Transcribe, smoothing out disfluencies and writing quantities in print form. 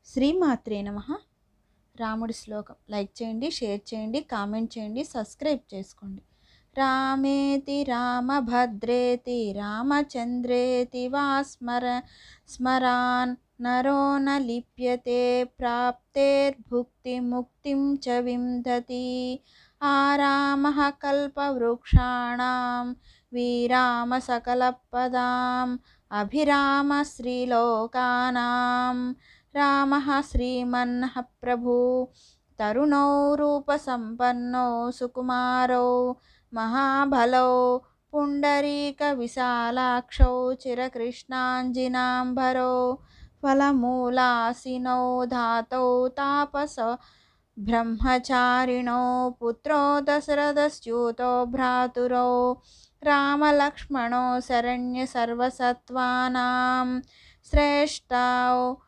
శ్రీమాత్రే నమః. రాముడి శ్లోకం లైక్ చేయండి, షేర్ చేయండి, కామెంట్ చేయండి, సబ్స్క్రైబ్ చేసుకోండి. రామేతి రామభద్రేతి రామచంద్రేతి వా స్మరాన్ నరో న లిప్యతే ప్రాప్తేర్భుక్తి ముక్తిం చ విందతి. ఆరామః కల్పవృక్షాణాం విరామ సకలపదాం అభిరామ శ్రీలోకానాం రామః శ్రీమన్నః ప్రభు. తరుణౌ రూపసంపన్నౌ సుకుమారౌ మహాబలౌ పుండరీక విశాలాక్షౌ చిరకృష్ణాంజినాంబరౌ ఫలమూలాసినౌ ధాతౌ తాపస బ్రహ్మచారిణౌ పుత్రో దశరథస్యూతో భ్రాతురౌ రామలక్ష్మణో శరణ్య సర్వసత్వానాం శ్రేష్టౌ